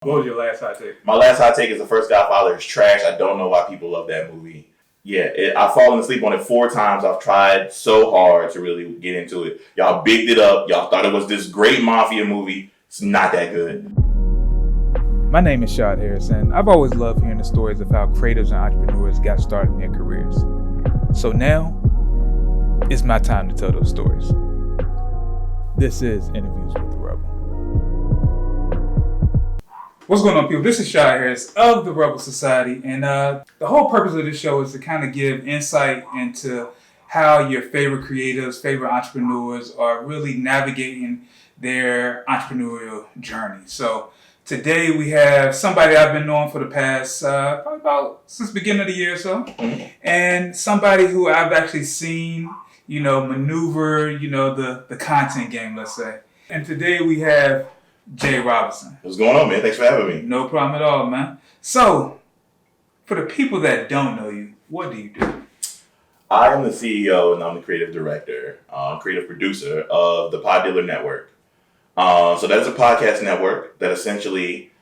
What was your last hot take? My last hot take is the first Godfather is trash. I don't know why people love that movie. Yeah, I've fallen asleep on it 4 times. I've tried so hard to really get into it. Y'all bigged it up. Y'all thought it was this great mafia movie. It's not that good. My name is Shad Harrison. I've always loved hearing the stories of how creatives and entrepreneurs got started in their careers. So now, it's my time to tell those stories. This is Interviews with the Rebel. What's going on, people? This is Shad Harris of the Rebel Society, and the whole purpose of this show is to kind of give insight into how your favorite creatives, favorite entrepreneurs are really navigating their entrepreneurial journey. So today we have somebody I've been knowing for the past probably about since the beginning of the year or so, and somebody who I've actually seen, maneuver, the content game, let's say. And today we have Jae Robinson. What's going on, man? Thanks for having me. No problem at all, man. So, for the people that don't know you, what do you do? I am the CEO and I'm the creative director, creative producer of the Pod Dealer Network. So that's a podcast network that essentially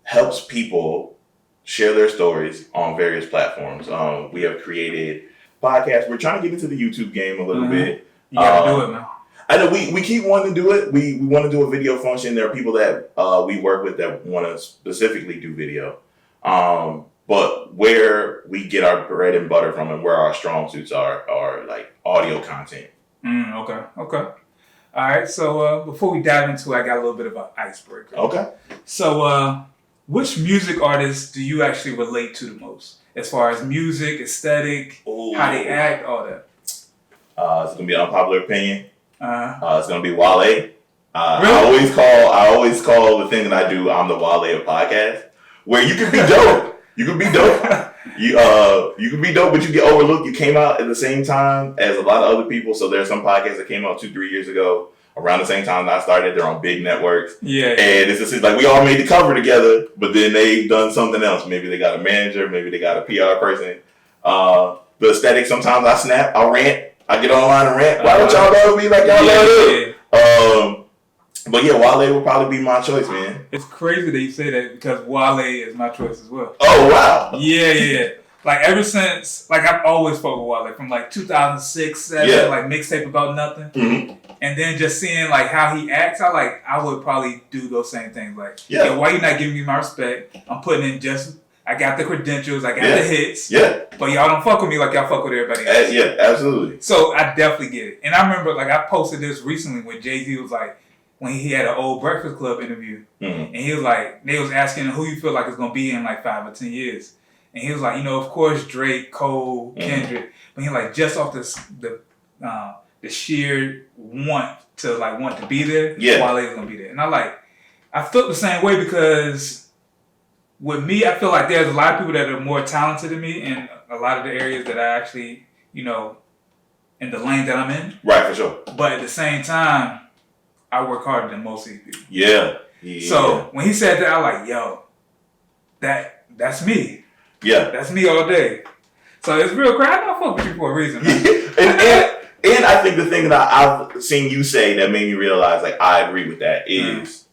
helps people share their stories on various platforms. We have created podcasts. We're trying to get into the YouTube game a little bit. You gotta do it, man. I know we keep wanting to do it. We want to do a video function. There are people that we work with that want to specifically do video. But where we get our bread and butter from and where our strong suits are like audio content. Okay. All right. So before we dive into it, I got a little bit of an icebreaker. Okay. So which music artists do you actually relate to the most? As far as music, aesthetic, how they act, all that. It's going to be an unpopular opinion. It's gonna be Wale. Really? I always call the thing that I do, I'm the Wale of podcast, where you can be dope. You can be dope. You can be dope, but you get overlooked. You came out at the same time as a lot of other people. So there's some podcasts that came out 2-3 years ago around the same time that I started. They're on big networks. Yeah. And it's just like we all made the cover together, but then they've done something else. Maybe they got a manager, maybe they got a PR person. The aesthetic, sometimes I snap, I rant. I get online and rant. Why don't y'all love me like y'all love it? But yeah, Wale will probably be my choice, man. It's crazy that you say that because Wale is my choice as well. Oh, wow. Yeah. Like ever since, like I've always fucked with Wale from like 2006, 2007, like mixtape About Nothing. Mm-hmm. And then just seeing like how he acts, I would probably do those same things. Like, why you not giving me my respect? I'm putting in I got the credentials, I got the hits. Yeah. But y'all don't fuck with me like y'all fuck with everybody else. Yeah, absolutely. So I definitely get it. And I remember like I posted this recently when Jay-Z was like, when he had an old Breakfast Club interview. Mm-hmm. And he was like, they was asking him who you feel like is going to be in like 5 or 10 years. And he was like, of course Drake, Cole, Kendrick. But he like just off the sheer want to be there, Wale is going to be there. And I felt the same way because with me, I feel like there's a lot of people that are more talented than me in a lot of the areas that I actually, in the lane that I'm in. Right, for sure. But at the same time, I work harder than most of these people. Yeah. So when he said that, I was like, yo, that's me. Yeah. That's me all day. So it's real crap. I don't fuck with you for a reason. and I think the thing that I've seen you say that made me realize, like, I agree with that is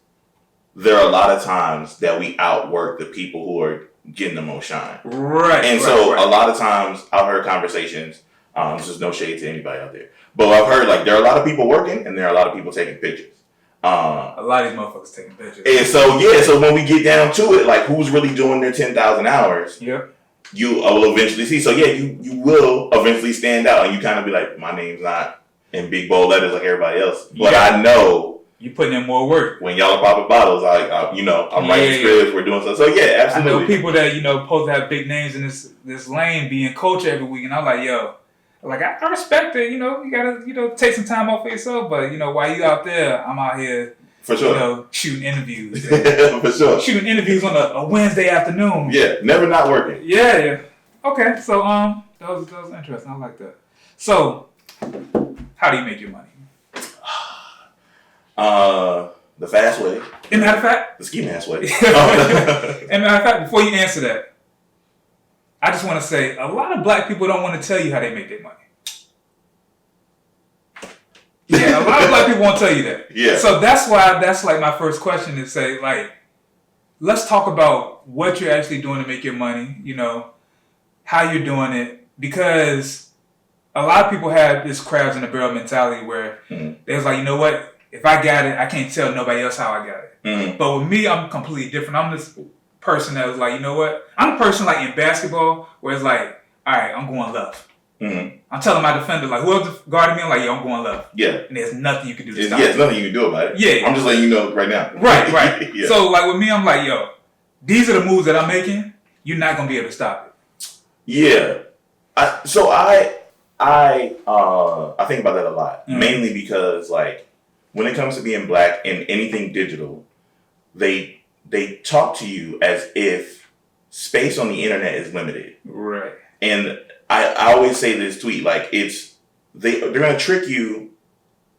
there are a lot of times that we outwork the people who are getting the most shine. Right. And so a lot of times I've heard conversations, this is no shade to anybody out there, but I've heard like there are a lot of people working and there are a lot of people taking pictures. A lot of these motherfuckers taking pictures. And so when we get down to it, like who's really doing their 10,000 hours, you will eventually see. So you will eventually stand out and you kind of be like, my name's not in big bold letters like everybody else, but I know you putting in more work. When y'all are popping bottles, I'm writing scripts, we're doing stuff. So yeah, absolutely. I know people that, supposed to have big names in this lane be in culture every week. And I'm like, yo, I respect it. You gotta, take some time off for yourself. But, while you out there, I'm out here, for sure, shooting interviews. For sure. Shooting interviews on a Wednesday afternoon. Yeah, never not working. Yeah. Okay, so that was interesting. I like that. So, how do you make your money? The fast way. And matter of fact, the ski mask way. And matter of fact, before you answer that, I just want to say a lot of black people don't want to tell you how they make their money. Yeah, a lot of black people won't tell you that. Yeah. So that's why that's like my first question is say like, let's talk about what you're actually doing to make your money, you know, how you're doing it, because a lot of people have this crabs in the barrel mentality where they was like, you know what, if I got it, I can't tell nobody else how I got it. But with me, I'm completely different. I'm this person that was like, you know what, I'm a person like in basketball where it's like, all right, I'm going left. I'm telling my defender, like, whoever's guarding me, I'm like, yo, I'm going left. Yeah. And there's nothing you can do to stop there's nothing you can do about it. Yeah. I'm just letting you know right now. Right. Yeah. So, like, with me, I'm like, yo, these are the moves that I'm making. You're not going to be able to stop it. Yeah. I think about that a lot. Mainly because, like, when it comes to being black in anything digital, they talk to you as if space on the internet is limited. Right. And I always say this tweet, like, they're going to trick you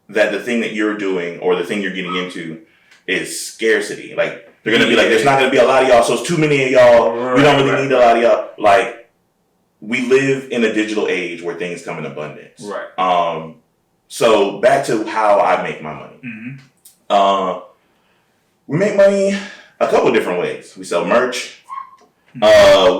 that the thing that you're doing or the thing you're getting into is scarcity. Like, they're going to be like, there's not going to be a lot of y'all, so it's too many of y'all. We don't really need a lot of y'all. Like, we live in a digital age where things come in abundance. Right. So back to how I make my money. We make money a couple different ways. We sell merch.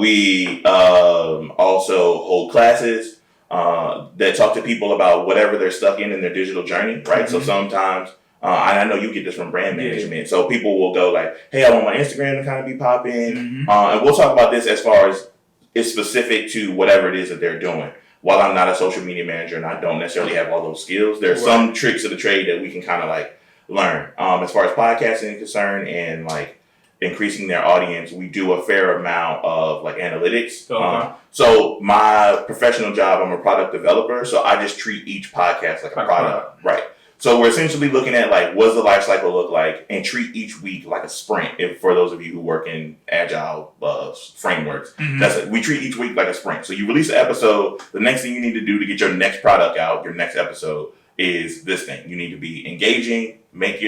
We also hold classes that talk to people about whatever they're stuck in their digital journey, right? So sometimes, I know you get this from brand management, so people will go like, hey, I want my Instagram to kind of be popping. And we'll talk about this as far as it's specific to whatever it is that they're doing. While I'm not a social media manager and I don't necessarily have all those skills, there's some tricks of the trade that we can kind of like learn. As far as podcasting is concerned and like increasing their audience, we do a fair amount of like analytics. So my professional job, I'm a product developer, so I just treat each podcast like a product. Right. So we're essentially looking at like, what does the life cycle look like, and treat each week like a sprint. If for those of you who work in agile frameworks, that's it. We treat each week like a sprint. So you release an episode, the next thing you need to do to get your next product out, your next episode, is this thing. You need to be engaging, make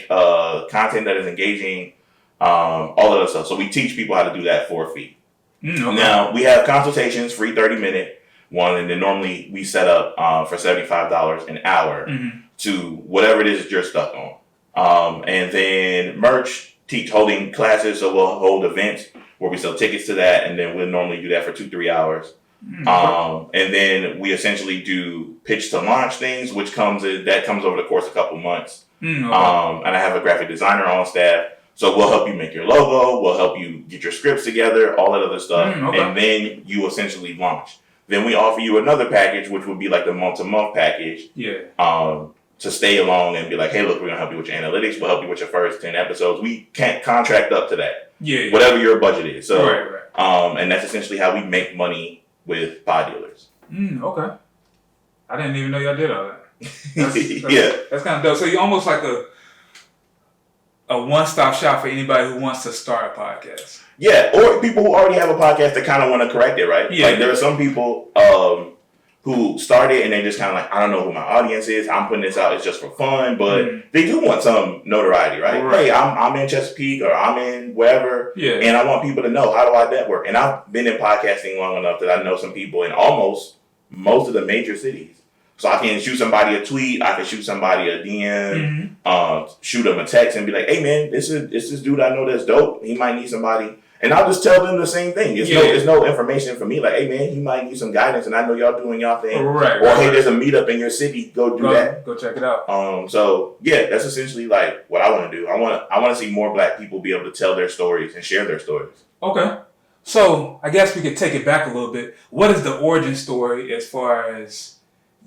content that is engaging, all of that stuff. So we teach people how to do that for a fee. Now we have consultations, free 30-minute one, and then normally we set up for $75 an hour to whatever it is that you're stuck on. And then merch, holding classes, so we'll hold events where we sell tickets to that, and then we'll normally do that for 2-3 hours. And then we essentially do pitch to launch things, which comes over the course of a couple months. And I have a graphic designer on staff, so we'll help you make your logo, we'll help you get your scripts together, all that other stuff, and then you essentially launch. Then we offer you another package, which would be like the month-to-month package. To stay along and be like, hey, look, we're going to help you with your analytics. We'll help you with your first 10 episodes. We can't contract up to that. Whatever your budget is. So, and that's essentially how we make money with pod dealers. Okay. I didn't even know y'all did all that. That's kind of dope. So you're almost like a one-stop shop for anybody who wants to start a podcast. Yeah, or people who already have a podcast that kind of want to correct it, right? Like there are some people who started and they just kind of like, I don't know who my audience is. I'm putting this out. It's just for fun. But they do want some notoriety, right? Hey, I'm in Chesapeake or I'm in wherever. And I want people to know, how do I network? And I've been in podcasting long enough that I know some people in almost most of the major cities. So I can shoot somebody a tweet. I can shoot somebody a DM, shoot them a text and be like, hey, man, it's this dude I know that's dope. He might need somebody. And I'll just tell them the same thing. It's no information for me. Like, hey, man, he might need some guidance, and I know y'all doing y'all thing. Or, hey, there's a meetup in your city. Go do that. Go check it out. So, yeah, that's essentially, like, what I want to do. I want to see more black people be able to tell their stories and share their stories. Okay. So, I guess we could take it back a little bit. What is the origin story as far as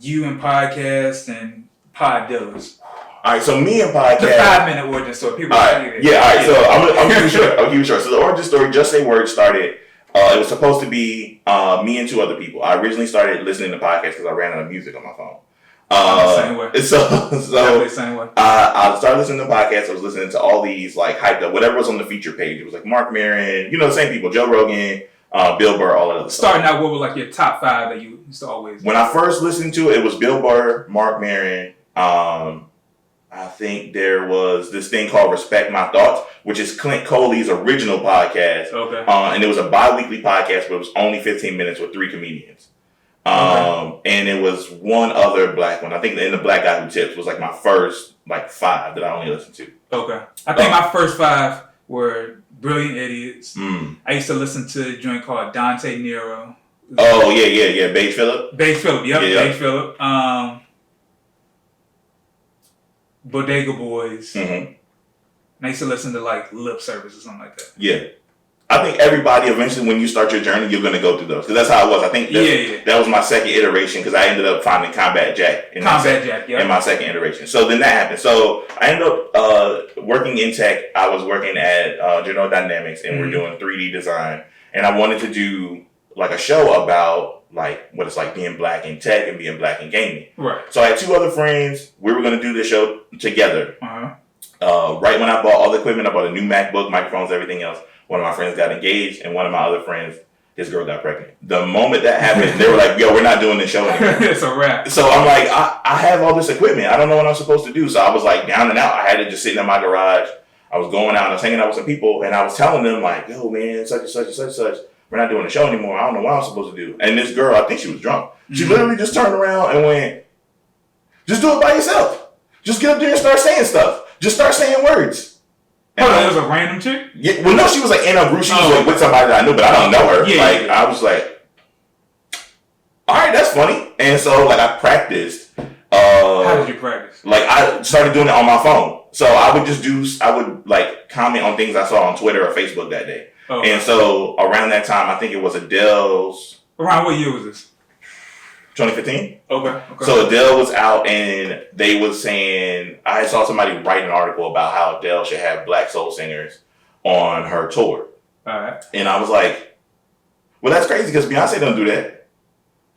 you and podcasts and pod dealers? All right, so me and podcast. The 5-minute origin story. People. All right, So I'm keep it short. So the origin story, Just Say Word, started. It was supposed to be me and 2 other people. I originally started listening to podcasts because I ran out of music on my phone. Same way. So same way. I started listening to podcasts. I was listening to all these like hyped up, whatever was on the feature page. It was like Mark Maron, the same people, Joe Rogan, Bill Burr, all that other stuff. Starting out, what were like your top 5 that you used to always? When I first listened to it, it was Bill Burr, Mark Maron. I think there was this thing called Respect My Thoughts, which is Clint Coley's original podcast. And it was a bi-weekly podcast, but it was only 15 minutes with 3 comedians. And it was one other black one. I think the Black Guy Who Tips was like my first 5 that I only listened to. I think my first 5 were Brilliant Idiots. I used to listen to a joint called Dante Nero. Oh, yeah. Beige Phillip? Beige Phillip, yep. Beige Phillip. Bodega Boys. And I used to listen to like Lip Service or something like that. Yeah. I think everybody eventually, when you start your journey, you're going to go through those. Because that's how it was. I think that was my second iteration because I ended up finding Combat Jack in my second iteration. So then that happened. So I ended up working in tech. I was working at General Dynamics and we're doing 3D design. And I wanted to do like a show about like what it's like being black in tech and being black in gaming. Right. So I had two other friends. We were going to do this show together. Right when I bought all the equipment, I bought a new MacBook, microphones, everything else. One of my friends got engaged, and one of my other friends, his girl got pregnant. The moment that happened, they were like, yo, we're not doing this show anymore. It's a wrap. So I'm like, I have all this equipment. I don't know what I'm supposed to do. So I was like down and out. I had to just sit in my garage. I was going out. I was hanging out with some people, and I was telling them like, yo, man, such and such and such and such. We're not doing the show anymore. I don't know what I'm supposed to do. And this girl, I think she was drunk. She literally just turned around and went, just do it by yourself. Just get up there and start saying stuff. Just start saying words. Oh, that was a random chick? Yeah, well, no, she was like in a group. She was like with somebody that I knew, but I don't know her. I was like, all right, that's funny. And so, like, I practiced. How did you practice? Like, I started doing it on my phone. So I would like comment on things I saw on Twitter or Facebook that day. And so around that time, I think it was Adele's. Around what year was this? 2015. Okay. So Adele was out and they was saying, I saw somebody write an article about how Adele should have black soul singers on her tour. All right. And I was like, well, that's crazy because Beyonce don't do that.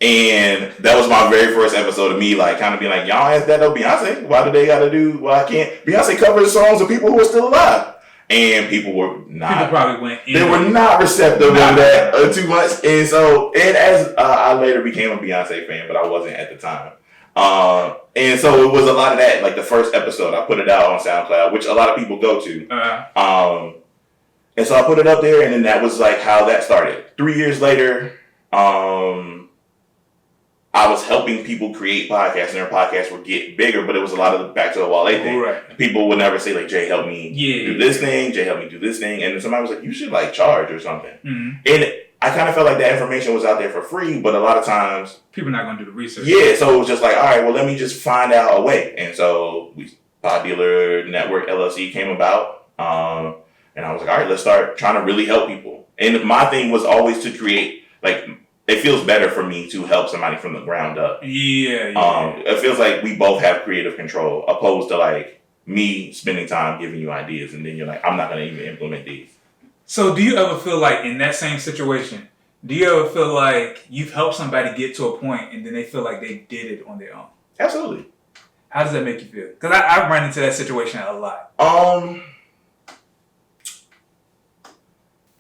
And that was my very first episode of me like kind of being like, y'all ask that of Beyonce. Why do they got to do, well, I can't. Beyonce covers songs of people who are still alive. And people were not. People probably went in. They were not receptive of that too much. And so, and as I later became a Beyonce fan, but I wasn't at the time. And so it was a lot of that. Like the first episode, I put it out on SoundCloud, which a lot of people go to. And so I put it up there, and then that was like how that started. 3 years later, I was helping people create podcasts, and their podcasts would get bigger, but it was a lot of back to the Wale thing. Right. People would never say, like, Jay, help me do this thing. Jay, help me do this thing. And then somebody was like, you should, like, charge or something. And I kind of felt like that information was out there for free, but a lot of times... people not going to do the research. Yeah, so it was just like, all right, well, let me just find out a way. And so Pod Dealer Network LLC came about, and I was like, all right, let's start trying to really help people. And my thing was always to create, like... it feels better for me to help somebody from the ground up. It feels like we both have creative control, opposed to like me spending time giving you ideas and then you're like, I'm not going to even implement these. So do you ever feel like in that same situation, do you ever feel like you've helped somebody get to a point and then they feel like they did it on their own? Absolutely. How does that make you feel? Because I've run into that situation a lot.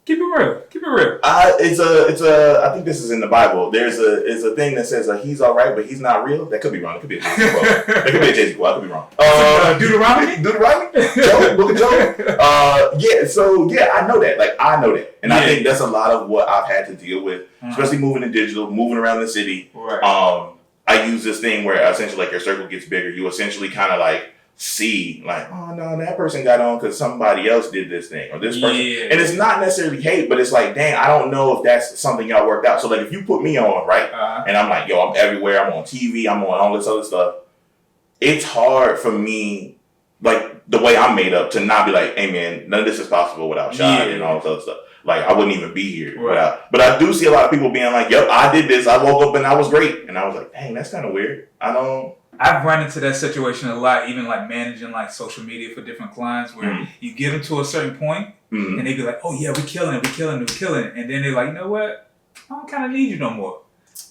Keep it real. Keep it real. I think this is in the Bible. There's a thing that says he's all right, but he's not real. That could be wrong. It could be a Jay-Z quote. That could be a Jay-Z quote. I could be wrong. Deuteronomy? Job, Book of Job. I know that. Like, I know that. And I think that's a lot of what I've had to deal with, especially moving in digital, moving around the city. Right. I use this thing where essentially like your circle gets bigger. You essentially kind of like see like, oh no, that person got on because somebody else did this thing or this person. And it's not necessarily hate, but it's like, dang, I don't know if that's something y'all worked out. So like if you put me on, right? And I'm like, yo, I'm everywhere. I'm on TV. I'm on all this other stuff. It's hard for me, like the way I'm made up, to not be like, hey man, none of this is possible without Shad and all this other stuff. Like I wouldn't even be here without. But I do see a lot of people being like, yo, I did this. I woke up and I was great. And I was like, dang, that's kind of weird. I've run into that situation a lot, even like managing like social media for different clients where you get them to a certain point and they be like, oh yeah, we killing it. And then they're like, you know what? I don't kind of need you no more.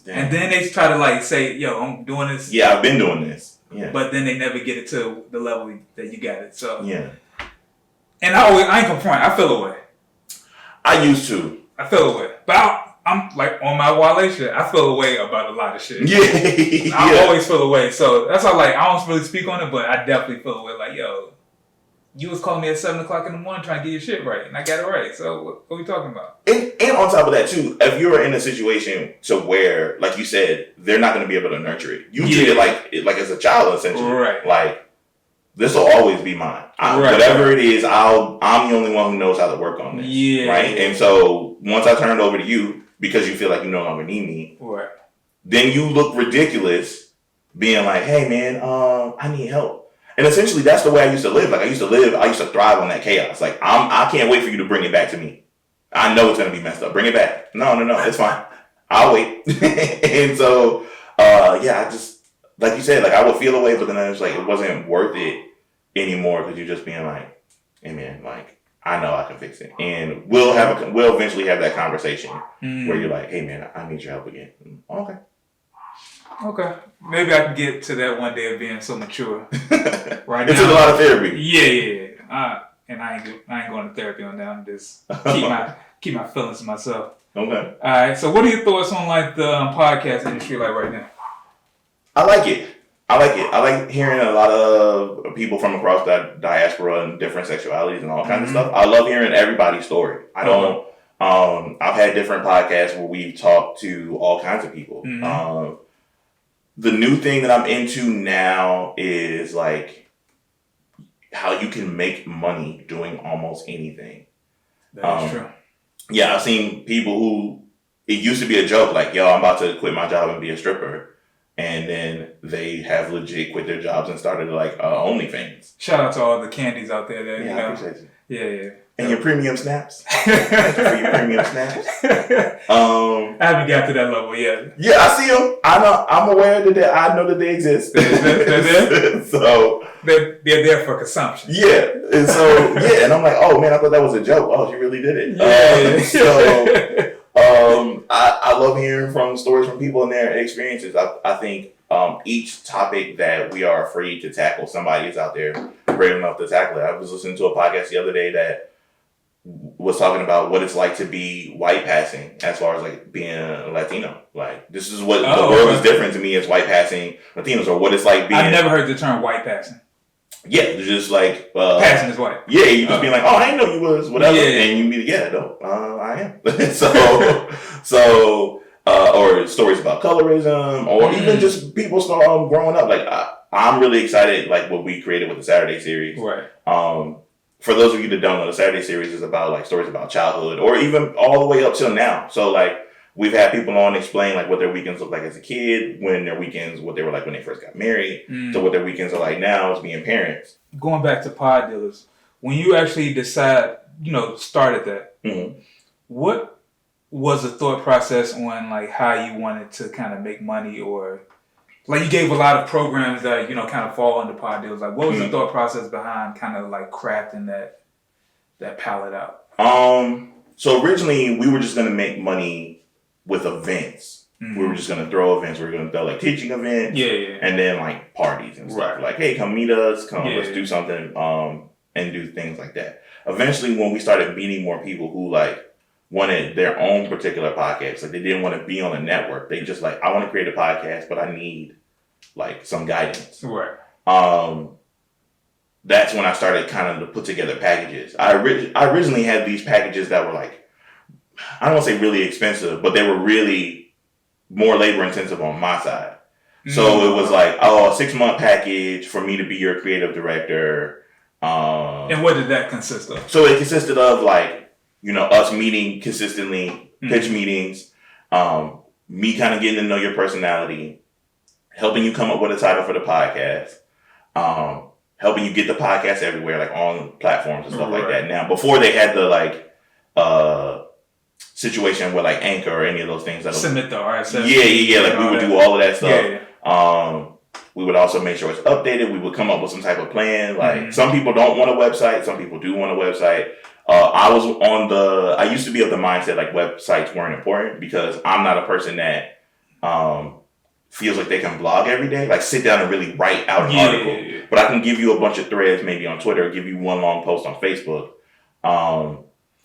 Damn. And then they try to like say, yo, I'm doing this. Yeah, I've been doing this. Yeah. But then they never get it to the level that you got it. So yeah. And I ain't complaining. I feel away. I used to. I feel away. But I'm like on my Wale shit. I feel away about a lot of shit. Yeah. I always feel away. So that's why like I don't really speak on it, but I definitely feel away. Like, yo, you was calling me at 7:00 in the morning trying to get your shit right, and I got it right. So what are we talking about? And on top of that too, if you're in a situation to where, like you said, they're not going to be able to nurture it, you treat it like as a child essentially. Right. Like this will always be mine. Whatever it is, I'm the only one who knows how to work on this. Yeah. Right? And so once I turn it over to you, because you feel like you no longer need me, right, then you look ridiculous being like, hey man, I need help. And essentially that's the way I used to live. Like I used to thrive on that chaos. Like I can't wait for you to bring it back to me. I know it's gonna be messed up. Bring it back. No, it's fine. I'll wait. And so I just, like you said, like I would feel away, but then I was like, it wasn't worth it anymore because you're just being like, hey man, like I know I can fix it, and we'll eventually have that conversation where you're like, hey man, I need your help again. Okay, maybe I can get to that one day of being so mature. Right now, it took a lot of therapy. Yeah. And I ain't going to therapy on that. I'm just keep my feelings to myself. Okay. All right. So, what are your thoughts on like the podcast industry like right now? I like it. I like hearing a lot of people from across that diaspora and different sexualities and all kinds of stuff. I love hearing everybody's story. I've had different podcasts where we've talked to all kinds of people. The new thing that I'm into now is like how you can make money doing almost anything. That is true. Yeah, I've seen people who, it used to be a joke, like, yo, I'm about to quit my job and be a stripper. And then they have legit quit their jobs and started like OnlyFans. Shout out to all the candies out there that, I appreciate you. Yeah. And your premium snaps. Thank you for your premium snaps. I haven't got to that level yet. Yeah, I see them. I'm aware that I know that they exist. They're there? So they're there for consumption. Yeah. And so, and I'm like, oh man, I thought that was a joke. Oh, she really did it. Yeah. I love hearing from stories from people and their experiences. I think each topic that we are afraid to tackle, somebody is out there brave enough to tackle it. I was listening to a podcast the other day that was talking about what it's like to be white passing as far as like being a Latino. Like this is what the world is different to me as white passing Latinos, or what it's like being. I've never heard the term white passing. Yeah, just like passing is white. Yeah, you just being like, oh, I didn't know you was whatever, and you be I am. so or stories about colorism, or even just people growing up. Like I'm really excited, like what we created with the Saturday series. Right. For those of you that don't know, the Saturday series is about like stories about childhood, or even all the way up till now. So like we've had people on explain like what their weekends look like as a kid, when their weekends, what they were like when they first got married, to what their weekends are like now as being parents. Going back to pod dealers, when you actually started that, what was the thought process on like how you wanted to kind of make money, or like you gave a lot of programs that kind of fall under pod dealers. Like what was the thought process behind kind of like crafting that palette out? So originally we were just gonna make money with events. We were just gonna throw events. We were gonna throw like teaching events, and then like parties and stuff. Right. Like, hey, come meet us. Let's do something. And do things like that. Eventually, when we started meeting more people who like wanted their own particular podcast, like they didn't want to be on a network. They just like, I want to create a podcast, but I need like some guidance. Right. That's when I started kind of to put together packages. I originally had these packages that were like, I don't want to say really expensive, but they were really more labor intensive on my side. So it was like, a 6-month package for me to be your creative director. And what did that consist of? So it consisted of like, us meeting consistently, pitch meetings, me kind of getting to know your personality, helping you come up with a title for the podcast, helping you get the podcast everywhere, like on platforms and stuff like that. Now, before they had the like situation with like Anchor or any of those things. Submit the RSS. Yeah. Like we would do all of that stuff. Yeah. We would also make sure it's updated. We would come up with some type of plan. Like some people don't want a website. Some people do want a website. I used to be of the mindset like websites weren't important because I'm not a person that feels like they can blog every day, like sit down and really write out an article. Yeah. But I can give you a bunch of threads maybe on Twitter, give you one long post on Facebook.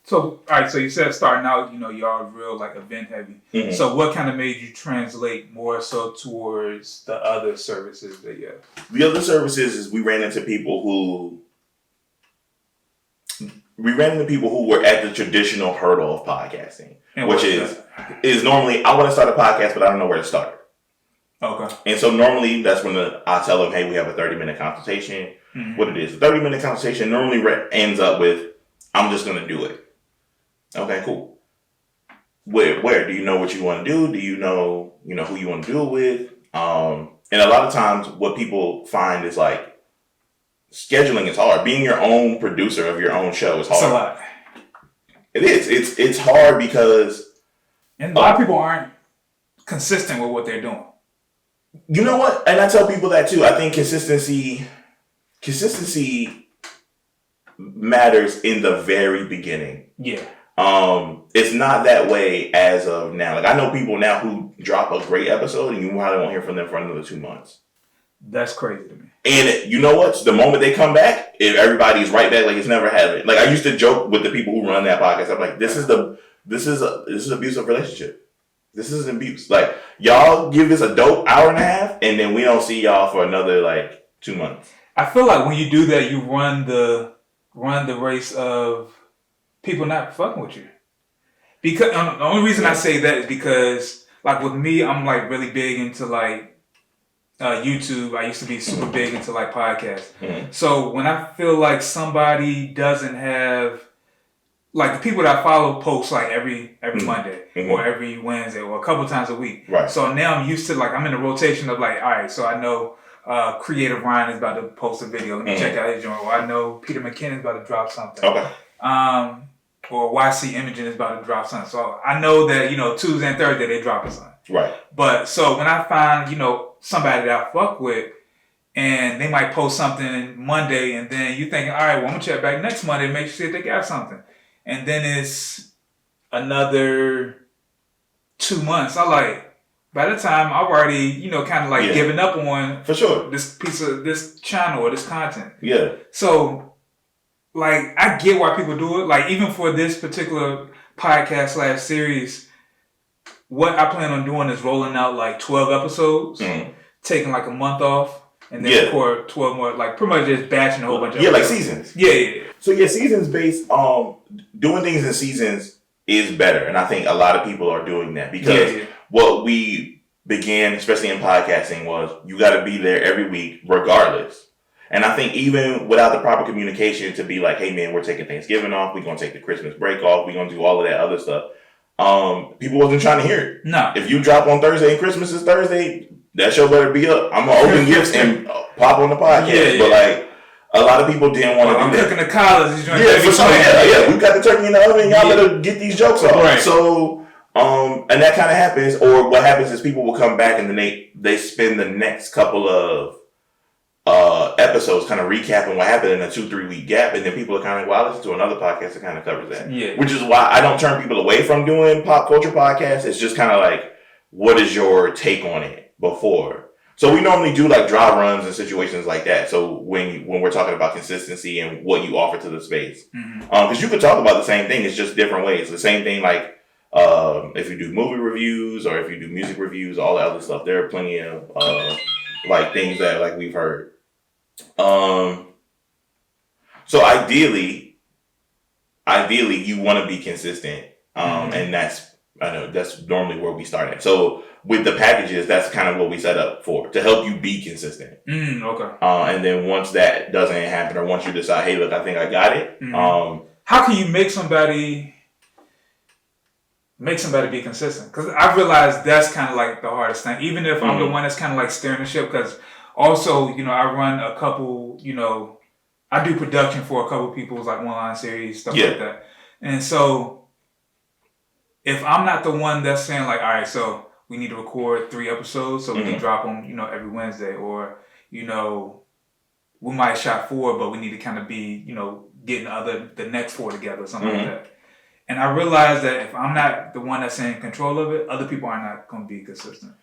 So, all right, so you said starting out, y'all real like event heavy. Mm-hmm. So what kind of made you translate more so towards the other services that you have? The other services is we ran into people who were at the traditional hurdle of podcasting, which is normally, I want to start a podcast, but I don't know where to start. Okay. And so normally that's when I tell them, hey, we have a 30-minute consultation. what it is. A 30-minute conversation normally ends up with, I'm just going to do it. Okay, cool. Where? Do you know what you want to do? Do you know who you want to do it with? And a lot of times what people find is like, scheduling is hard. Being your own producer of your own show is hard. It's a lot. It is. It's hard because... And a lot of people aren't consistent with what they're doing. You know what? And I tell people that too. I think consistency matters in the very beginning. Yeah. It's not that way as of now. Like I know people now who drop a great episode and you probably won't hear from them for another 2 months. That's crazy to me. And you know what? The moment they come back, if everybody's right back, like it's never happened. Like I used to joke with the people who run that podcast. I'm like, this is an abusive relationship. This is an abuse. Like y'all give us a dope hour and a half, and then we don't see y'all for another like 2 months. I feel like when you do that, you run the race of people not fucking with you. Because the only reason I say that is because like with me, I'm like really big into like YouTube. I used to be super big into like podcasts. Mm-hmm. So when I feel like somebody doesn't have, like the people that I follow post like every Monday or every Wednesday or a couple times a week. Right. So now I'm used to like, I'm in a rotation of like, all right, so I know Creative Ryan is about to post a video. Let me check out his joint. Or I know Peter McKinnon is about to drop something. Okay. Or YC Imaging is about to drop something. So I know that, Tuesday and Thursday they dropping something. Right. But so when I find, somebody that I fuck with and they might post something Monday and then you thinking, all right, well, I'm gonna check back next Monday and make sure if they got something. And then it's another 2 months. By the time I've already, kind of like given up on for sure this channel or this content. Yeah. So like I get why people do it. Like even for this particular podcast / series, what I plan on doing is rolling out like 12 episodes, taking like a month off, and then record 12 more, like pretty much just batching a whole bunch of episodes. Like seasons. Yeah. So seasons based, doing things in seasons is better. And I think a lot of people are doing that because what we began, especially in podcasting, was you got to be there every week regardless. And I think even without the proper communication to be like, hey man, we're taking Thanksgiving off, we're going to take the Christmas break off, we're going to do all of that other stuff. People wasn't trying to hear it. No. If you drop on Thursday and Christmas is Thursday, that show better be up. I'm going to open gifts and pop on the podcast. But like, a lot of people didn't want to do that. I'm cooking the collars. For sure. Yeah. We got the turkey in the oven. Y'all better get these jokes off. Right. So, and that kind of happens. Or what happens is people will come back and then they spend the next couple of episodes kind of recapping what happened in a 2-3 week gap, and then people are kind of like, well, I'll listen to another podcast that kind of covers that. Yeah. Which is why I don't turn people away from doing pop culture podcasts. It's just kind of like, what is your take on it before? So we normally do like dry runs and situations like that. So when we're talking about consistency and what you offer to the space, because you could talk about the same thing, it's just different ways. The same thing like if you do movie reviews or if you do music reviews, all that other stuff. There are plenty of like things that like we've heard. So ideally you want to be consistent. And that's normally where we start at. So with the packages, that's kind of what we set up for, to help you be consistent. Okay. And then once that doesn't happen, or once you decide, hey, look, I think I got it. How can you make somebody be consistent? Because I realized that's kind of like the hardest thing. Even if I'm the one that's kind of like steering the ship, because also, I run a couple, I do production for a couple people's like one-line series, stuff like that. And so if I'm not the one that's saying like, all right, so we need to record 3 episodes so we can drop them, every Wednesday, or, we might shot 4, but we need to kind of be, getting the next 4 together, something like that. And I realized that if I'm not the one that's in control of it, other people are not going to be consistent.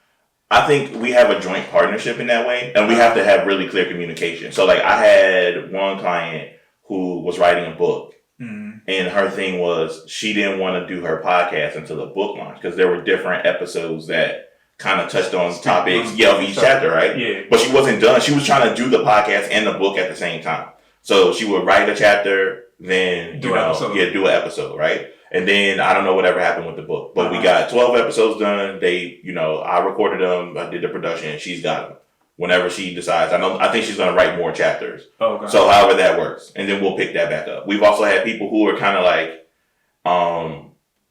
I think we have a joint partnership in that way, and we have to have really clear communication. So like I had one client who was writing a book, and her thing was she didn't want to do her podcast until the book launched because there were different episodes that kind of touched on topics of each chapter, right? Yeah. But she wasn't done. She was trying to do the podcast and the book at the same time. So she would write a chapter, then do an episode, right? And then I don't know whatever happened with the book, but we got 12 episodes done. They, I recorded them, I did the production, and she's got them. whenever she decides. I think she's going to write more chapters. Okay. So however that works, and then we'll pick that back up. We've also had people who are kind of like,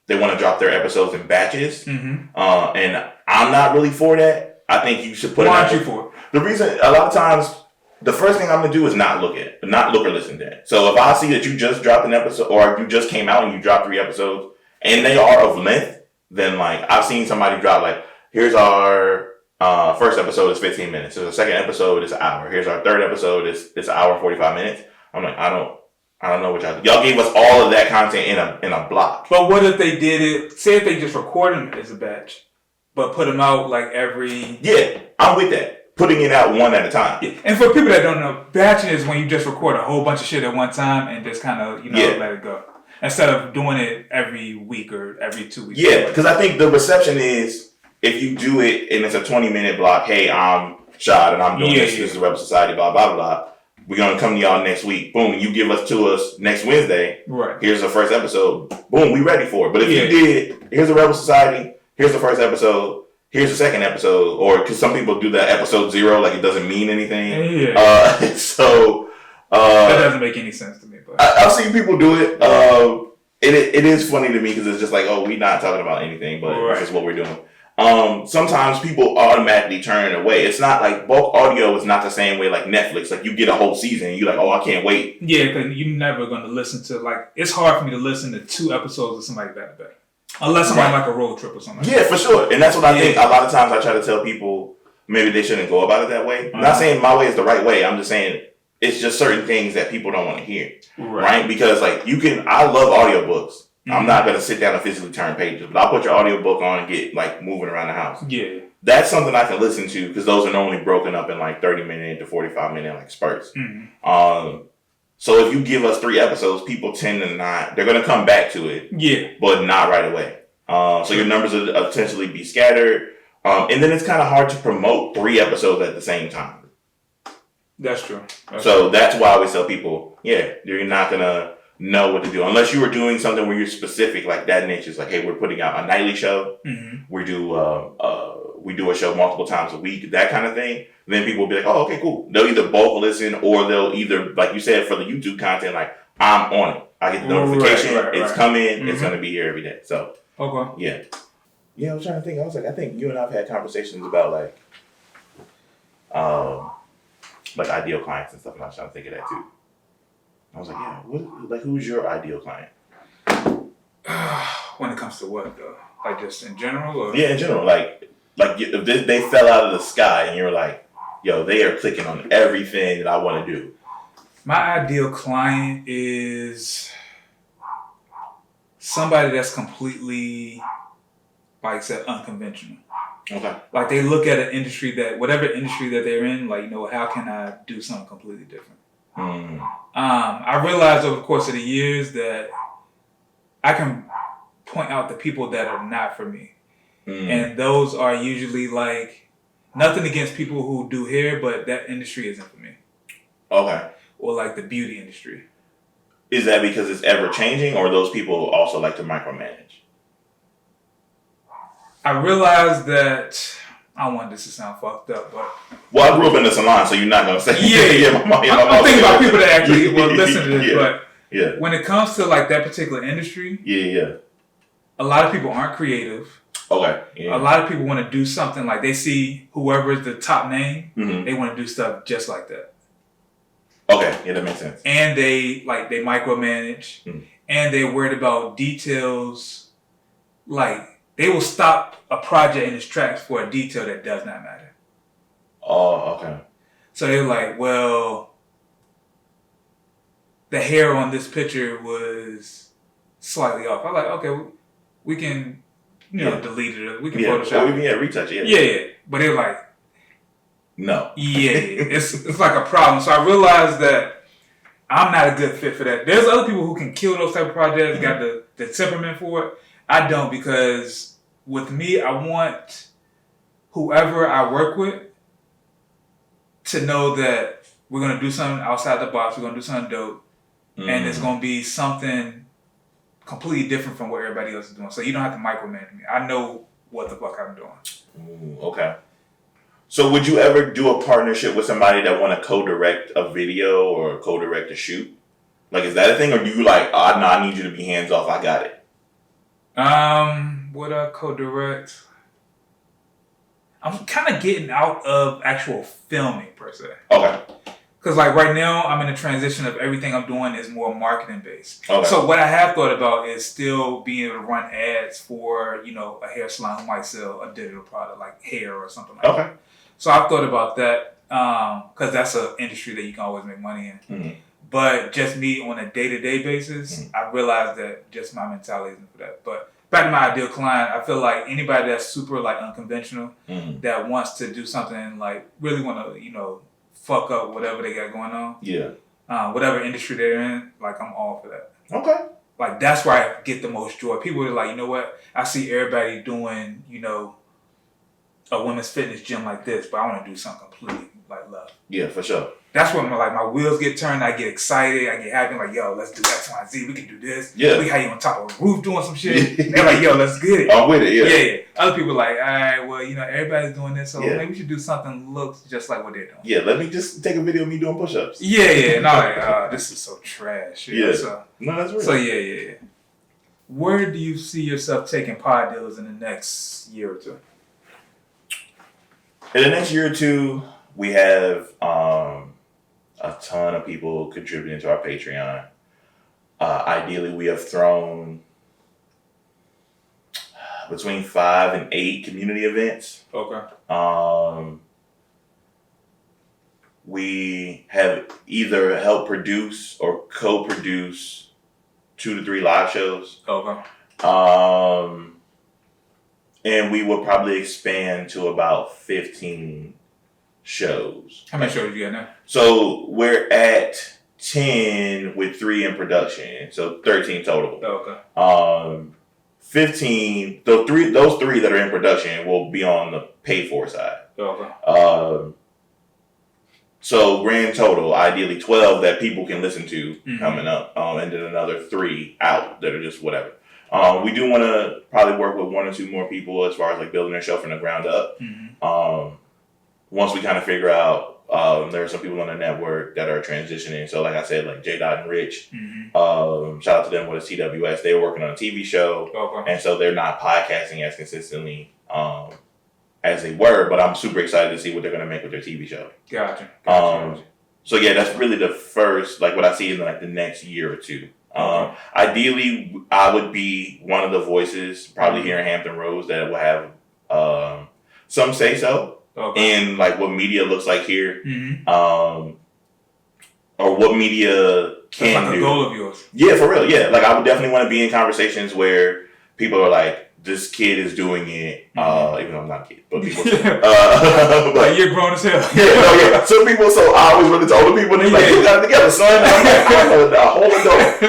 they want to drop their episodes in batches, and I'm not really for that. I think you should put. Why aren't you for it? The reason, a lot of times, the first thing I'm gonna do is not look or listen to it. So if I see that you just dropped an episode, or you just came out and you dropped 3 episodes, and they are of length, then like I've seen somebody drop like, here's our first episode is 15 minutes. So the second episode is an hour. Here's our third episode is an hour and 45 minutes. I'm like, I don't know what y'all gave us all of that content in a block. But what if they did it? Say if they just record them as a batch, but put them out like every. Yeah, I'm with that. Putting it out one at a time. Yeah. And for people that don't know, batching is when you just record a whole bunch of shit at one time and just kind of let it go, instead of doing it every week or every 2 weeks. Yeah, because I think the reception is, if you do it and it's a 20-minute block, hey, I'm Shad and I'm doing this. This is the Rebel Society, blah, blah, blah. We're going to come to y'all next week. Boom, you give us to us next Wednesday. Right. Here's the first episode. Boom, we ready for it. But if you did, here's the Rebel Society, here's the first episode, here's the second episode, or because some people do that episode 0, like it doesn't mean anything. Yeah. That doesn't make any sense to me. But I've seen people do it. It is funny to me because it's just like, oh, we're not talking about anything, but this is what we're doing. Sometimes people automatically turn it away. It's not like bulk audio is not the same way like Netflix. Like you get a whole season and you're like, oh, I can't wait. Yeah, because you're never going to listen to, like, it's hard for me to listen to 2 episodes of somebody back to back. Unless I'm on like a road trip or something. Yeah, for sure. And that's what I think. A lot of times I try to tell people maybe they shouldn't go about it that way. I'm not saying my way is the right way. I'm just saying it's just certain things that people don't want to hear. Right? Because like I love audiobooks. I'm not going to sit down and physically turn pages, but I'll put your audiobook on and get like moving around the house. Yeah. That's something I can listen to because those are normally broken up in like 30-minute to 45-minute like spurts. So if you give us 3 episodes, people tend to they're going to come back to it. Yeah. But not right away. So your numbers will potentially be scattered. And then it's kind of hard to promote 3 episodes at the same time. That's true. That's why I always tell people, you're not going to know what to do unless you were doing something where you're specific, like that niche is like, hey, we're putting out a nightly show. We do a show multiple times a week, that kind of thing. Then people will be like, oh, okay, cool. They'll either bulk listen or they'll either, like you said, for the YouTube content, like I'm on it. I get the notification. It's coming. It's going to be here every day. So, okay. Yeah, I was trying to think. I think you and I've had conversations about like ideal clients and stuff, and I was trying to think of that too. I was like, who's your ideal client? When it comes to what though? Like just in general? Or? Yeah, in general. Like if they fell out of the sky and you're like, yo, they are clicking on everything that I want to do. My ideal client is somebody that's completely, like I said, unconventional. Okay. Like they look at an industry whatever industry that they're in, like, how can I do something completely different? I realized over the course of the years that I can point out the people that are not for me. And those are usually like, nothing against people who do hair, but that industry isn't for me. Okay. Or like the beauty industry. Is that because it's ever changing, or those people also like to micromanage? I realized that, I don't want this to sound fucked up, but... Well, I grew up in the salon, so you're not going to say... I'm thinking about people that actually will listen to this, but when it comes to like that particular industry, a lot of people aren't creative. Okay. Yeah. A lot of people want to do something like they see whoever is the top name, they want to do stuff just like that. Okay, yeah, that makes sense. And they micromanage, and they're worried about details. Like, they will stop a project in its tracks for a detail that does not matter. Oh, okay. So they're like, well, the hair on this picture was slightly off. I'm like, okay, we can, delete it. We can Photoshop. We can retouch it. Yeah. But they're like, no. Yeah, it's like a problem. So I realized that I'm not a good fit for that. There's other people who can kill those type of projects, got the temperament for it. I don't, because with me, I want whoever I work with to know that we're going to do something outside the box. We're going to do something dope. And it's going to be something completely different from what everybody else is doing. So you don't have to micromanage me. I know what the fuck I'm doing. Okay. So would you ever do a partnership with somebody that want to co-direct a video or co-direct a shoot? Like, is that a thing? Or do you like, oh, no, I need you to be hands off. I got it. Would I co-direct? I'm kind of getting out of actual filming per se. Okay. Because like right now, I'm in a transition of everything I'm doing is more marketing based. Okay. So what I have thought about is still being able to run ads for, a hair salon who might sell a digital product like hair or something like that. So I've thought about that because that's an industry that you can always make money in. Mm-hmm. But just me on a day-to-day basis, I realized that just my mentality isn't for that. But back to my ideal client, I feel like anybody that's super like unconventional that wants to do something like really want to, fuck up whatever they got going on. Yeah. Whatever industry they're in, like I'm all for that. Okay. Like that's where I get the most joy. People are like, you know what? I see everybody doing, a women's fitness gym like this, but I want to do something completely like love. Yeah, for sure. That's when my wheels get turned. I get excited. I get happy. I'm like, yo, let's do X, Y, Z. We can do this. Yeah. We had you on top of a roof doing some shit. They're like, yo, let's get it. I'm with it. Yeah. Other people are like, all right, well, everybody's doing this, so maybe we should do something that looks just like what they're doing. Yeah, let me just take a video of me doing push-ups. Yeah. No, like, this is so trash. Yeah. So, no, that's real. So yeah. Where do you see yourself taking pod dealers in the next year or two? In the next year or two, we have a ton of people contributing to our Patreon. Ideally, we have thrown between 5 and 8 community events. Okay. We have either helped produce or co-produce 2 to 3 live shows. Okay. And we will probably expand to about 15 shows. How many shows you got now? So we're at 10 with 3 in production, so 13 total. Okay. 15. Those three that are in production will be on the paid for side. Okay. So grand total, ideally 12 that people can listen to coming up, and then another 3 out that are just whatever. We do want to probably work with 1 or 2 more people as far as like building their show from the ground up. Once we kind of figure out, there are some people on the network that are transitioning. So like I said, like J. Dot and Rich, shout out to them with a TWS. They were working on a TV show, and so they're not podcasting as consistently as they were. But I'm super excited to see what they're going to make with their TV show. Gotcha. So yeah, that's really the first, like what I see in like the next year or two. Ideally, I would be one of the voices, probably here in Hampton Roads, that will have some say so in like what media looks like here, or what media can That's like do. A goal of yours. Yeah, for real. Yeah, like I would definitely want to be in conversations where people are like, this kid is doing it, even though I'm not a kid, but people. But like you're grown as hell. Yeah. Some people. So I always really told the people, they like, you got it together, son. I'm like, I'm a whole adult.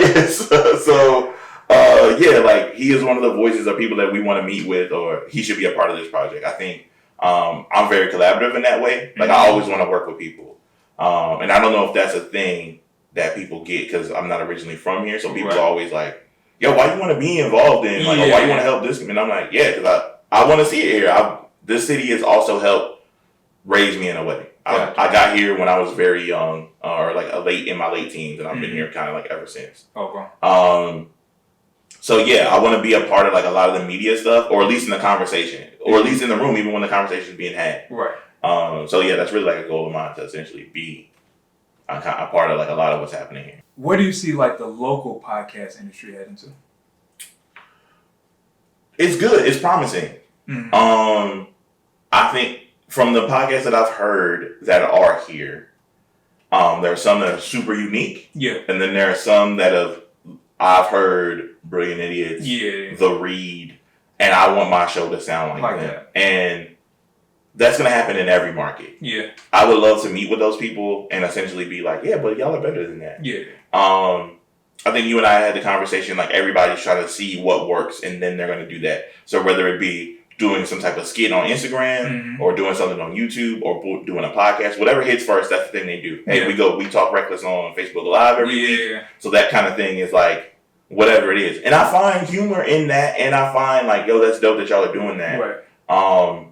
Yes. So, like he is one of the voices of people that we want to meet with, or he should be a part of this project. I think I'm very collaborative in that way. Like I always want to work with people, and I don't know if that's a thing that people get because I'm not originally from here. So people are always like, yo, why you want to be involved in, like, or why you want to help this? And I'm like, yeah, because I want to see it here. This city has also helped raise me in a way. I got here when I was very young, or like in my late teens, and I've been here kind of like ever since. Okay. So yeah, I want to be a part of like a lot of the media stuff, or at least in the conversation, or at least in the room, even when the conversation is being had. Right. So yeah, that's really like a goal of mine to essentially be a part of like a lot of what's happening here. Where do you see like the local podcast industry heading to? It's good. It's promising. I think from the podcasts that I've heard that are here, there are some that are super unique. Yeah. And then there are some that I've heard Brilliant Idiots, The Read, and I want my show to sound like them. That. And that's going to happen in every market. Yeah. I would love to meet with those people and essentially be like, yeah, but y'all are better than that. Yeah. I think you and I had the conversation, like everybody's trying to see what works and then they're going to do that. So whether it be doing some type of skit on Instagram or doing something on YouTube or doing a podcast, whatever hits first, that's the thing they do. Hey, we talk reckless on Facebook Live every week. So that kind of thing is like whatever it is. And I find humor in that, and I find like, yo, that's dope that y'all are doing that. Right.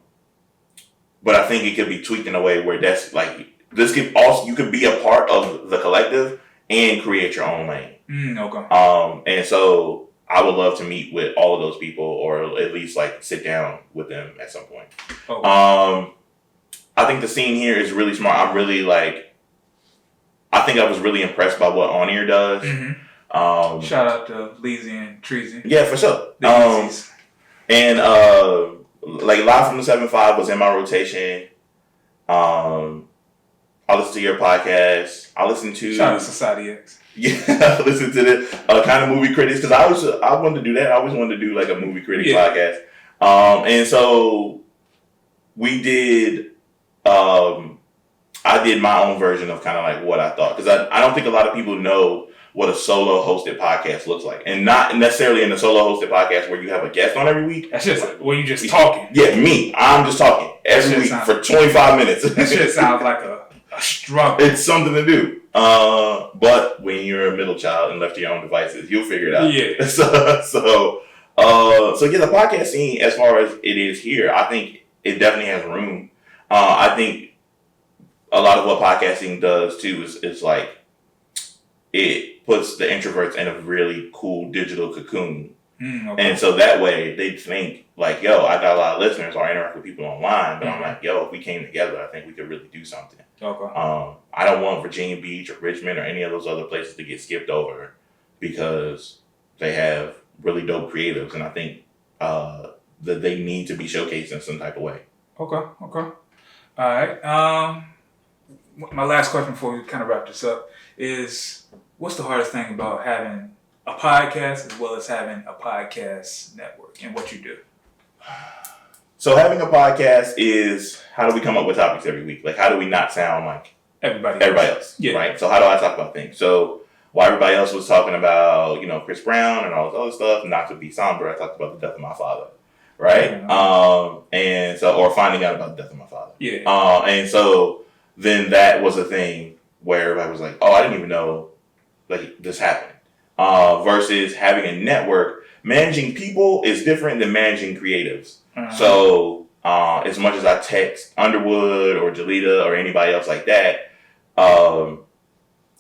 but I think it could be tweaked in a way where that's like this could also you could be a part of the collective and create your own lane. Okay. And so I would love to meet with all of those people, or at least like sit down with them at some point. Okay. I think the scene here is really smart. I'm really like, I think I was really impressed by what On Air does. Mm-hmm. Shout out to Leezy and Treasy. Yeah, for sure. And like Live from the 7-5 was in my rotation. I listen to your podcast. I listen to shout out to Society X. Yeah, I listen to the kind of movie critics because I wanted to do that. I always wanted to do like a movie critic podcast. And so we did. I did my own version of kind of like what I thought because I don't think a lot of people know what a solo hosted podcast looks like, and not necessarily in a solo hosted podcast where you have a guest on every week. That's just where you just talking. Yeah, me. I'm just talking every week for 25 minutes. That shit sounds like a struggle. It's something to do. But when you're a middle child and left to your own devices, you'll figure it out. Yeah. So yeah, the podcast scene, as far as it is here, I think it definitely has room. I think a lot of what podcasting does too is like it puts the introverts in a really cool digital cocoon. Okay. And so that way they think like, yo, I got a lot of listeners or I interact with people online, but I'm like, yo, if we came together, I think we could really do something. Okay. I don't want Virginia Beach or Richmond or any of those other places to get skipped over because they have really dope creatives, and I think that they need to be showcased in some type of way. Okay. All right. My last question before we kind of wrap this up is, what's the hardest thing about having a podcast as well as having a podcast network and what you do? So having a podcast is, how do we come up with topics every week? Like, how do we not sound like everybody else? Yeah. Right? So how do I talk about things? So while everybody else was talking about, Chris Brown and all this other stuff, not to be somber, I talked about the death of my father. Right? And so, or finding out about the death of my father. Yeah. And so then that was a thing where everybody was like, oh, I didn't even know like this happened. Versus having a network, managing people is different than managing creatives. So as much as I text Underwood or Jalita or anybody else like that,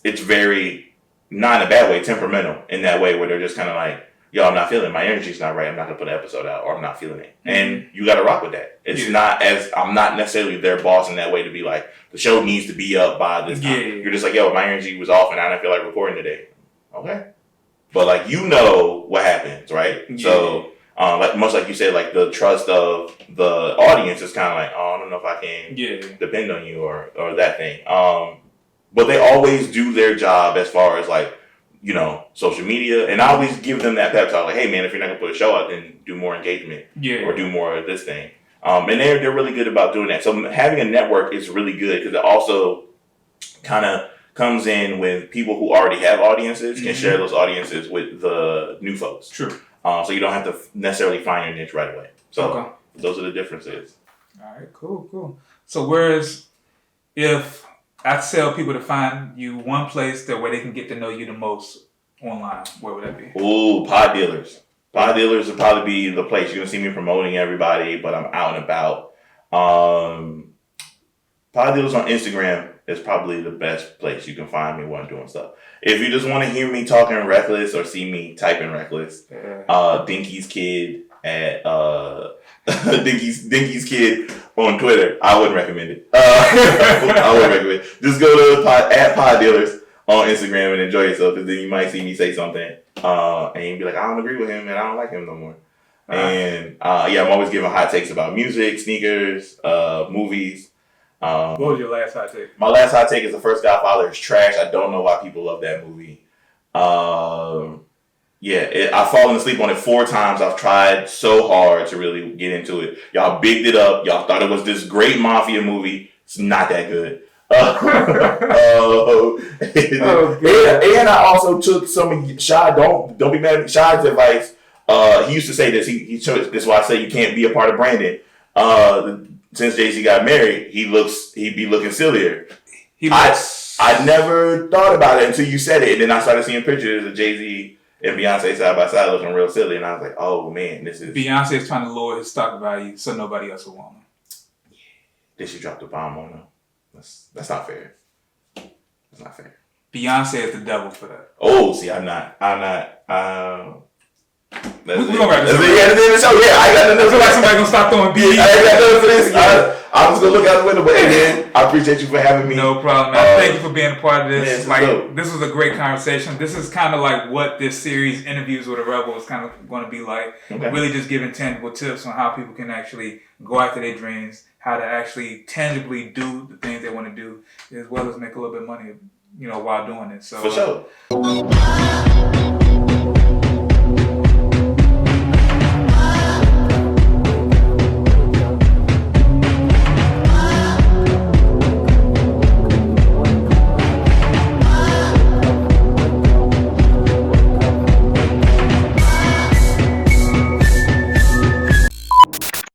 it's very, not in a bad way, temperamental in that way where they're just kind of like, yo, I'm not feeling it. My energy's not right. I'm not going to put an episode out, or I'm not feeling it. And you got to rock with that. It's not I'm not necessarily their boss in that way to be like, the show needs to be up by this time. You're just like, yo, my energy was off and I didn't feel like recording today. Okay. But like, what happens, right? Yeah. So, like much like you said, like the trust of the audience is kind of like, oh, I don't know if I can depend on you or that thing. But they always do their job as far as like, social media. And I always give them that pep talk, like, hey man, if you're not gonna put a show out, then do more engagement or do more of this thing. And they're really good about doing that. So having a network is really good because it also kind of comes in with people who already have audiences and share those audiences with the new folks. True. So you don't have to necessarily find your niche right away. So those are the differences. All right, cool. So whereas if I tell people to find you one place where they can get to know you the most online, where would that be? Ooh, Pod Dealers. Pod Dealers would probably be the place. You're going to see me promoting everybody, but I'm out and about. Pod Dealers on Instagram is probably the best place you can find me when I'm doing stuff. If you just want to hear me talking reckless or see me typing reckless, Dinky's Kid at Dinky's Kid on Twitter. I wouldn't recommend it. I wouldn't recommend it. Just go to Pod Dealers on Instagram and enjoy yourself, because then you might see me say something and you'd be like, I don't agree with him and I don't like him no more. And I'm always giving hot takes about music, sneakers, movies. What was your last hot take? My last hot take is The First Godfather is trash. I don't know why people love that movie. I've fallen asleep on it 4 times. I've tried so hard to really get into it. Y'all bigged it up. Y'all thought it was this great mafia movie. It's not that good. And I also took some of Shy. Don't be mad at me. Shy's advice. He used to say this. This is why I say you can't be a part of Brandon. Since Jay-Z got married, he'd be looking sillier. I never thought about it until you said it, and then I started seeing pictures of Jay-Z and Beyonce side by side looking real silly, and I was like, oh man, this is... Beyonce is trying to lower his stock value so nobody else will want him. Then she dropped a bomb on him. That's not fair. That's not fair. Beyonce is the devil for that. Oh, see, I'm not. That's we gonna wrap this up. Yeah, I got nothing. I feel like somebody gonna stop throwing beats. I ain't got nothing for this. I'm just gonna look out the window. But again, I appreciate you for having me. No problem, man. Thank you for being a part of this. Man, this was a great conversation. This is kind of like what this series, Interviews with a Rebel, is kind of going to be like. Okay. Really just giving tangible tips on how people can actually go after their dreams, how to actually tangibly do the things they want to do, as well as make a little bit of money, while doing it. So for sure.